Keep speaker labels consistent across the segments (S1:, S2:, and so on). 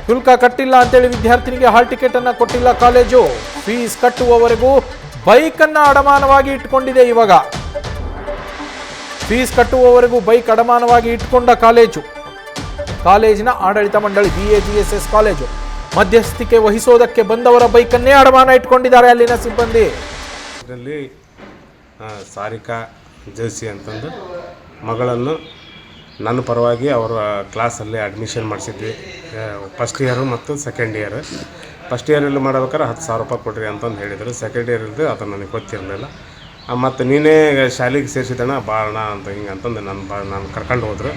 S1: ಶುಲ್ಕ ಕಟ್ಟಿಲ್ಲ ಅಂತೇಳಿ ವಿದ್ಯಾರ್ಥಿನಿಗೆ ಹಾಲ್ ಟಿಕೆಟ್ ಅನ್ನ ಕೊಟ್ಟಿಲ್ಲ ಕಾಲೇಜು. ಫೀಸ್ ಕಟ್ಟುವವರೆಗೂ ಬೈಕ್ ಅನ್ನ ಅಡಮಾನವಾಗಿ ಇಟ್ಕೊಂಡಿದೆ. ಇವಾಗ ಫೀಸ್ ಕಟ್ಟುವವರೆಗೂ ಬೈಕ್ ಅಡಮಾನವಾಗಿ ಇಟ್ಕೊಂಡ ಕಾಲೇಜಿನ ಆಡಳಿತ ಮಂಡಳಿ BAGSS ಕಾಲೇಜು ಮಧ್ಯಸ್ಥಿಕೆ ವಹಿಸೋದಕ್ಕೆ ಬಂದವರ ಬೈಕನ್ನೇ ಅಡಮಾನ ಇಟ್ಕೊಂಡಿದ್ದಾರೆ ಅಲ್ಲಿನ ಸಿಬ್ಬಂದಿ.
S2: ಇದರಲ್ಲಿ ಸಾರಿಕಾ ಜೋಶಿ ಅಂತಂದು ಮಗಳನ್ನು ನನ್ನ ಪರವಾಗಿ ಅವರ ಕ್ಲಾಸಲ್ಲಿ ಅಡ್ಮಿಷನ್ ಮಾಡಿಸಿದ್ವಿ. ಫಸ್ಟ್ ಇಯರು ಮತ್ತು ಸೆಕೆಂಡ್ ಇಯರ್. ಫಸ್ಟ್ ಇಯರಲ್ಲಿ ಮಾಡ್ಬೇಕಾದ್ರೆ 10,000 ರೂಪಾಯಿ ಕೊಡ್ರಿ ಅಂತಂದು ಹೇಳಿದರು. ಸೆಕೆಂಡ್ ಇಯರ್ದು ಅದು ನನಗೆ ಗೊತ್ತಿರಲಿಲ್ಲ. ಮತ್ತು ನೀನೇ ಶಾಲೆಗೆ ಸೇರಿಸಿದಣ ಬಾಳಣ ಅಂತ ಹಿಂಗೆ ಅಂತಂದು ನಾನು ಕರ್ಕೊಂಡು ಹೋದರು.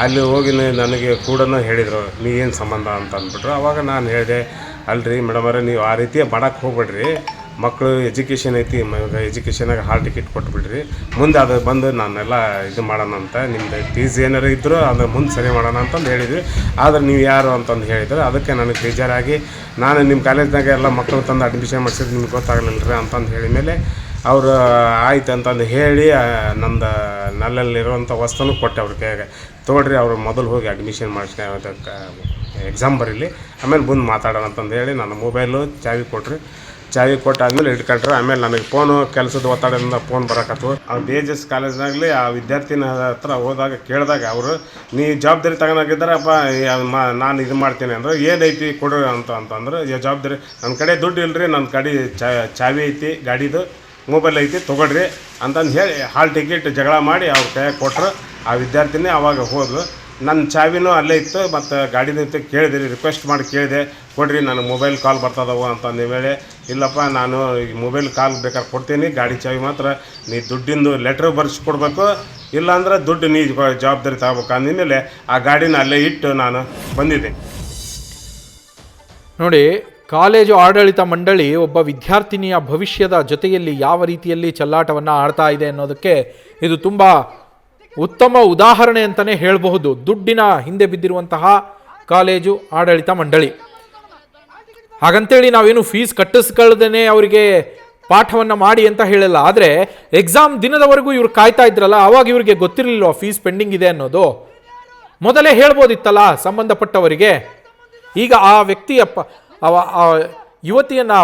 S2: ಅಲ್ಲಿ ಹೋಗಿ ನನಗೆ ಕೂಡ ಹೇಳಿದರು, ನೀ ಏನು ಸಂಬಂಧ ಅಂತ ಅಂದ್ಬಿಟ್ರು. ಆವಾಗ ನಾನು ಹೇಳಿದೆ, ಅಲ್ರಿ ಮೇಡಮರೇ, ನೀವು ಆ ರೀತಿ ಮಾಡೋಕ್ಕೆ ಹೋಗ್ಬೇಡ್ರಿ, ಮಕ್ಕಳು ಎಜುಕೇಷನ್ ಐತಿ, ಎಜುಕೇಷನಾಗ ಹಾಲ್ ಟಿಕೆಟ್ ಕೊಟ್ಬಿಡ್ರಿ, ಮುಂದೆ ಅದು ಬಂದು ನಾನೆಲ್ಲ ಇದು ಮಾಡೋಣ ಅಂತ, ನಿಮ್ಮದು ಫೀಸ್ ಏನಾರು ಇದ್ದರೂ ಅದು ಮುಂದೆ ಸರಿ ಮಾಡೋಣ ಅಂತಂದು ಹೇಳಿದ್ವಿ. ಆದರೆ ನೀವು ಯಾರು ಅಂತಂದು ಹೇಳಿದ್ರು. ಅದಕ್ಕೆ ನನಗೆ ಬೇಜಾರಾಗಿ ನಾನು ನಿಮ್ಮ ಕಾಲೇಜ್ನಾಗ ಎಲ್ಲ ಮಕ್ಕಳು ತಂದು ಅಡ್ಮಿಷನ್ ಮಾಡಿಸಿದ್ರೆ ನಿಮ್ಗೆ ಗೊತ್ತಾಗಲಿಲ್ಲರಿ ಅಂತಂದು ಹೇಳಿದ ಮೇಲೆ ಅವರು ಆಯ್ತು ಅಂತಂದು ಹೇಳಿ ನಂದು ನಲ್ಲಲ್ಲಿರುವಂಥ ವಸ್ತುನೂ ಕೊಟ್ಟೆ ಅವ್ರ ಕೈಯಾಗೆ. ತೊಗೊಳ್ರಿ, ಅವರು ಮೊದಲು ಹೋಗಿ ಅಡ್ಮಿಷನ್ ಮಾಡಿಸ್ಕೊಂಡಕ್ಕೆ ಎಕ್ಸಾಮ್ ಬರೀಲಿ, ಆಮೇಲೆ ಬಂದು ಮಾತಾಡೋಣ ಅಂತಂದು ಹೇಳಿ ನನ್ನ ಮೊಬೈಲು ಚಾವಿ ಕೊಟ್ರಿ. ಚಾವಿ ಕೊಟ್ಟಾದ್ಮೇಲೆ ಇಟ್ಕೊಂಡ್ರು. ಆಮೇಲೆ ನನಗೆ ಫೋನು ಕೆಲಸದ ಒತ್ತಡದಿಂದ ಫೋನ್ ಬರೋಕತ್ತು. ಆ BAGSS ಕಾಲೇಜ್ನಾಗಲಿ ಆ ವಿದ್ಯಾರ್ಥಿನ ಹತ್ರ ಹೋದಾಗ ಕೇಳಿದಾಗ ಅವರು, ನೀ ಜವಾಬ್ದಾರಿ ತಗೊಂಡಾಗಿದ್ದಾರಪ್ಪ, ನಾನು ಇದು ಮಾಡ್ತೀನಿ ಅಂದ್ರೆ, ಏನೈತಿ ಕೊಡ್ರಿ ಅಂತಂದ್ರೆ, ಜವಾಬ್ದಾರಿ ನನ್ನ ಕಡೆ ದುಡ್ಡು ಇಲ್ಲರಿ, ನನ್ನ ಕಡೆ ಚಾವಿ ಐತಿ, ಗಾಡಿದು ಮೊಬೈಲ್ ಐತಿ, ತೊಗೊಳ್ರಿ ಅಂತಂದು ಹೇಳಿ ಹಾಲ್ ಟಿಕೆಟ್ ಜಗಳ ಮಾಡಿ ಅವ್ರ ಕೈಯಾಗ ಕೊಟ್ಟರು. ಆ ವಿದ್ಯಾರ್ಥಿನಿ ಆವಾಗ ಹೋದ್ಲು. ನನ್ನ ಚಾವಿನೂ ಅಲ್ಲೇ ಇತ್ತು ಮತ್ತು ಗಾಡಿನಂತ ಕೇಳಿದೆ, ರಿಕ್ವೆಸ್ಟ್ ಮಾಡಿ ಕೇಳಿದೆ, ಕೊಡ್ರಿ ನನಗೆ ಮೊಬೈಲ್ ಕಾಲ್ ಬರ್ತದವು ಅಂತಂದು ವೇಳೆ, ಇಲ್ಲಪ್ಪ ನಾನು ಈಗ ಮೊಬೈಲ್ ಕಾಲ್ ಬೇಕಾದ್ರೆ ಕೊಡ್ತೀನಿ, ಗಾಡಿ ಚಾವಿ ಮಾತ್ರ ನೀ ದುಡ್ಡಿಂದು ಲೆಟ್ರ್ ಬರೆಸ್ಕೊಡ್ಬೇಕು, ಇಲ್ಲಾಂದ್ರೆ ದುಡ್ಡು ನೀ ಜವಾಬ್ದಾರಿ ತಗೋಬೇಕು ಅಂದಮೇಲೆ ಆ ಗಾಡಿನ ಅಲ್ಲೇ ಇಟ್ಟು ನಾನು ಬಂದಿದ್ದೆ.
S1: ನೋಡಿ, ಕಾಲೇಜು ಆಡಳಿತ ಮಂಡಳಿ ಒಬ್ಬ ವಿದ್ಯಾರ್ಥಿನಿಯ ಭವಿಷ್ಯದ ಜೊತೆಯಲ್ಲಿ ಯಾವ ರೀತಿಯಲ್ಲಿ ಚೆಲ್ಲಾಟವನ್ನು ಆಡ್ತಾ ಇದೆ ಅನ್ನೋದಕ್ಕೆ ಇದು ತುಂಬ ಉತ್ತಮ ಉದಾಹರಣೆ ಅಂತಲೇ ಹೇಳಬಹುದು. ದುಡ್ಡಿನ ಹಿಂದೆ ಬಿದ್ದಿರುವಂತಹ ಕಾಲೇಜು ಆಡಳಿತ ಮಂಡಳಿ. ಹಾಗಂತೇಳಿ ನಾವೇನು ಫೀಸ್ ಕಟ್ಟಿಸ್ಕೊಳ್ದೇನೆ ಅವರಿಗೆ ಪಾಠವನ್ನು ಮಾಡಿ ಅಂತ ಹೇಳಲ್ಲ. ಆದರೆ ಎಕ್ಸಾಮ್ ದಿನದವರೆಗೂ ಇವ್ರು ಕಾಯ್ತಾ ಇದ್ರಲ್ಲ, ಆವಾಗ ಇವ್ರಿಗೆ ಗೊತ್ತಿರಲಿಲ್ಲ ಫೀಸ್ ಪೆಂಡಿಂಗ್ ಇದೆ ಅನ್ನೋದು. ಮೊದಲೇ ಹೇಳ್ಬೋದಿತ್ತಲ್ಲ ಸಂಬಂಧಪಟ್ಟವರಿಗೆ. ಈಗ ಆ ವ್ಯಕ್ತಿಯಪ್ಪ ಯುವತಿಯನ್ನು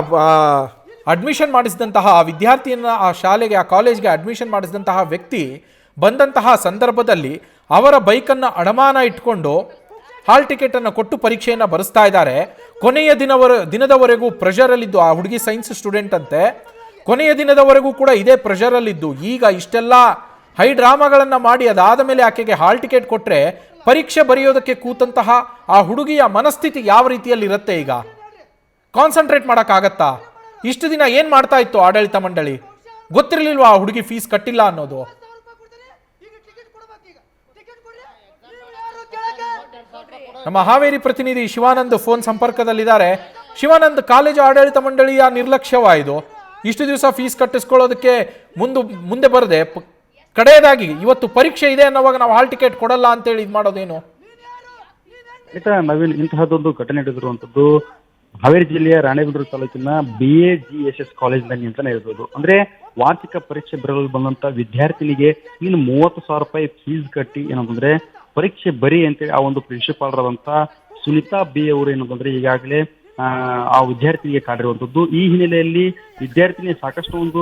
S1: ಅಡ್ಮಿಷನ್ ಮಾಡಿಸಿದಂತಹ ಆ ವಿದ್ಯಾರ್ಥಿಯನ್ನು ಆ ಶಾಲೆಗೆ, ಆ ಕಾಲೇಜ್ಗೆ ಅಡ್ಮಿಷನ್ ಮಾಡಿಸಿದಂತಹ ವ್ಯಕ್ತಿ ಬಂದಂತಹ ಸಂದರ್ಭದಲ್ಲಿ ಅವರ ಬೈಕನ್ನು ಅಡಮಾನ ಇಟ್ಕೊಂಡು ಹಾಲ್ ಟಿಕೆಟನ್ನು ಕೊಟ್ಟು ಪರೀಕ್ಷೆಯನ್ನು ಬರೆಸ್ತಾ ಇದ್ದಾರೆ. ಕೊನೆಯ ದಿನದವರೆಗೂ ಪ್ರೆಷರಲ್ಲಿದ್ದು, ಆ ಹುಡುಗಿ ಸೈನ್ಸ್ ಸ್ಟೂಡೆಂಟ್ ಅಂತೆ, ಕೊನೆಯ ದಿನದವರೆಗೂ ಕೂಡ ಇದೇ ಪ್ರೆಷರಲ್ಲಿದ್ದು, ಈಗ ಇಷ್ಟೆಲ್ಲ ಹೈ ಡ್ರಾಮಾಗಳನ್ನು ಮಾಡಿ ಅದಾದ ಮೇಲೆ ಆಕೆಗೆ ಹಾಲ್ ಟಿಕೆಟ್ ಕೊಟ್ಟರೆ ಪರೀಕ್ಷೆ ಬರೆಯೋದಕ್ಕೆ ಕೂತಂತಹ ಆ ಹುಡುಗಿಯ ಮನಸ್ಥಿತಿ ಯಾವ ರೀತಿಯಲ್ಲಿ ಇರುತ್ತೆ? ಈಗ ಕಾನ್ಸಂಟ್ರೇಟ್ ಮಾಡೋಕ್ಕಾಗತ್ತಾ? ಇಷ್ಟು ದಿನ ಏನು ಮಾಡ್ತಾ ಇತ್ತು ಆಡಳಿತ ಮಂಡಳಿ? ಗೊತ್ತಿರಲಿಲ್ವಾ ಆ ಹುಡುಗಿ ಫೀಸ್ ಕಟ್ಟಿಲ್ಲ ಅನ್ನೋದು? ನಮ್ಮ ಹಾವೇರಿ ಪ್ರತಿನಿಧಿ ಶಿವಾನಂದ್ ಫೋನ್ ಸಂಪರ್ಕದಲ್ಲಿದ್ದಾರೆ. ಶಿವಾನಂದ್, ಕಾಲೇಜು ಆಡಳಿತ ಮಂಡಳಿಯ ನಿರ್ಲಕ್ಷ್ಯವಾ ಇದು? ಇಷ್ಟು ದಿವಸ ಫೀಸ್ ಕಟ್ಟಿಸ್ಕೊಳ್ಳೋದಕ್ಕೆ ಮುಂದೆ ಬರದೆ ಕಡೆಯದಾಗಿ ಇವತ್ತು ಪರೀಕ್ಷೆ ಇದೆ ಅನ್ನೋವಾಗ ನಾವು ಹಾಲ್ ಟಿಕೆಟ್ ಕೊಡಲ್ಲ ಅಂತೇಳಿ ಇದು ಮಾಡೋದೇನು?
S3: ನವೀನ್, ಇಂತಹದ್ದೊಂದು ಘಟನೆ ನಡೆದಿರುವಂತದ್ದು ಹಾವೇರಿ ಜಿಲ್ಲೆಯ ರಾಣೆಬೆನ್ನೂರು ತಾಲೂಕಿನ BAGSS ಕಾಲೇಜ್ನಲ್ಲಿ ಅಂತಾನೆ ಹೇಳ್ಬೋದು. ಅಂದ್ರೆ ವಾರ್ಷಿಕ ಪರೀಕ್ಷೆ ಬರೆಯಲು ಬಂದಂತ ವಿದ್ಯಾರ್ಥಿನಿಗೆ ನೀನು 30,000 ರೂಪಾಯಿ ಫೀಸ್ ಕಟ್ಟಿ ಏನಂತಂದ್ರೆ ಪರೀಕ್ಷೆ ಬರಿ ಅಂತೇಳಿ ಆ ಒಂದು ಪ್ರಿನ್ಸಿಪಾಲ್ ಆದಂತ ಸುನೀತಾ B ಅವರು ಏನಂತಂದ್ರೆ ಈಗಾಗಲೇ ಆ ವಿದ್ಯಾರ್ಥಿನಿಗೆ ಕಾಡಿರುವಂತದ್ದು. ಈ ಹಿನ್ನೆಲೆಯಲ್ಲಿ ವಿದ್ಯಾರ್ಥಿನಿ ಸಾಕಷ್ಟು ಒಂದು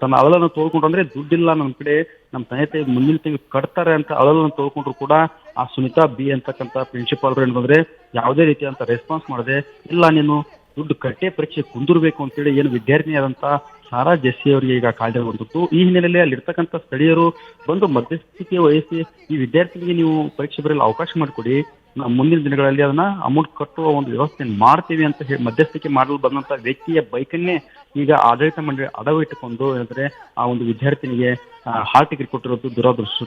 S3: ತನ್ನ ಅಳಲನ್ನು ತೋಳ್ಕೊಂಡ್ರು. ಅಂದ್ರೆ ದುಡ್ಡಿಲ್ಲ ನನ್ನ ಕಡೆ, ನಮ್ಮ ತಂದೆ ಮುಂದಿನ ತಿಂಗಳು ಕಟ್ತಾರೆ ಅಂತ ಅಳಲನ್ನು ತೋಳ್ಕೊಂಡ್ರು ಕೂಡ ಆ ಸುನೀತಾ B ಅಂತಕ್ಕಂಥ ಪ್ರಿನ್ಸಿಪಾಲ್ರು ಏನಂದ್ರೆ ಯಾವುದೇ ರೀತಿಯಂತ ರೆಸ್ಪಾನ್ಸ್ ಮಾಡದೆ, ಇಲ್ಲ ನೀನು ದುಡ್ಡು ಕಟ್ಟೆ ಪರೀಕ್ಷೆ ಕುಂದಿರ್ಬೇಕು ಅಂತೇಳಿ ಏನು ವಿದ್ಯಾರ್ಥಿನಿ ಆದಂತ ಸಾರಾ ಜೆಸ್ಸಿ ಅವರಿಗೆ ಈಗ ಕಾಡಿರುವಂತದ್ದು. ಈ ಹಿನ್ನೆಲೆಯಲ್ಲಿ ಅಲ್ಲಿರ್ತಕ್ಕಂಥ ಸ್ಥಳೀಯರು ಬಂದು ಮಧ್ಯಸ್ಥಿಕೆ ವಹಿಸಿ ಈ ವಿದ್ಯಾರ್ಥಿನಿಗೆ ನೀವು ಪರೀಕ್ಷೆ ಬರೆಯಲು ಅವಕಾಶ ಮಾಡಿಕೊಡಿ, ಮುಂದಿನ ದಿನಗಳಲ್ಲಿ ಅದನ್ನ ಅಮೌಂಟ್ ಕಟ್ಟುವ ಒಂದು ವ್ಯವಸ್ಥೆ ಮಾಡ್ತೀವಿ ಅಂತ ಹೇಳಿ ಮಧ್ಯಸ್ಥಿಕೆ ಮಾಡಲು ಬಂದಂತ ವ್ಯಕ್ತಿಯ ಬೈಕನ್ನೇ ಈಗ ಆಡಳಿತ ಮಂಡಳಿ ಅಡವಿಟ್ಟುಕೊಂಡು ಏನಂದ್ರೆ ಆ ಒಂದು ವಿದ್ಯಾರ್ಥಿನಿಗೆ ಹಾಲ್ ಟಿಕೆಟ್ ಕೊಟ್ಟಿರೋದು ದುರದೃಷ್ಟ.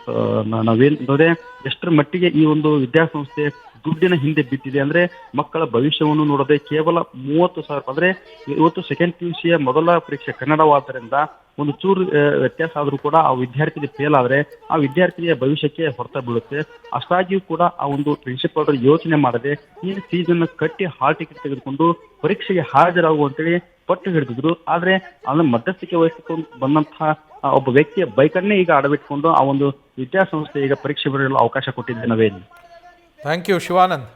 S3: ನಾವೇನ್ ನೋಡಿದ್ರೆ ಎಷ್ಟರ ಮಟ್ಟಿಗೆ ಈ ಒಂದು ವಿದ್ಯಾಸಂಸ್ಥೆ ದುಡ್ಡಿನ ಹಿಂದೆ ಬಿದ್ದಿದೆ ಅಂದ್ರೆ ಮಕ್ಕಳ ಭವಿಷ್ಯವನ್ನು ನೋಡದೆ ಕೇವಲ 30,000 ಅಂದ್ರೆ ಇವತ್ತು ಸೆಕೆಂಡ್ PUCಯ ಮೊದಲ ಪರೀಕ್ಷೆ ಕನ್ನಡವಾದ್ದರಿಂದ ಒಂದು ಚೂರು ವ್ಯತ್ಯಾಸ ಆದ್ರೂ ಕೂಡ ಆ ವಿದ್ಯಾರ್ಥಿನಿ ಫೇಲ್ ಆದ್ರೆ ಆ ವಿದ್ಯಾರ್ಥಿನಿಯ ಭವಿಷ್ಯಕ್ಕೆ ಹೊರತ ಬೀಳುತ್ತೆ. ಅಷ್ಟಾಗಿಯೂ ಕೂಡ ಆ ಒಂದು ಪ್ರಿನ್ಸಿಪಾಲ್ ಯೋಚನೆ ಮಾಡದೆ ಈ ಫೀಸ್ ಅನ್ನು ಕಟ್ಟಿ ಹಾಲ್ ಟಿಕೆಟ್ ತೆಗೆದುಕೊಂಡು ಪರೀಕ್ಷೆಗೆ ಹಾಜರಾಗುವಂತೇಳಿ ಪಟ್ಟು ಹಿಡಿದಿದ್ರು. ಆದ್ರೆ ಅದನ್ನ ಮಧ್ಯಸ್ಥಿಕೆ ವಹಿಸಿಕೊಂಡು ಬಂದಂತಹ ಒಬ್ಬ ವ್ಯಕ್ತಿಯ ಬೈಕನ್ನೇ ಈಗ ಅಡವಿಟ್ಕೊಂಡು ಆ ಒಂದು ವಿದ್ಯಾಸಂಸ್ಥೆ ಈಗ ಪರೀಕ್ಷೆ ಬರೆಯಲು ಅವಕಾಶ ಕೊಟ್ಟಿದ್ದೆ. ನಾವೇನು
S1: ಥ್ಯಾಂಕ್ ಯು ಶಿವಾನಂದ್.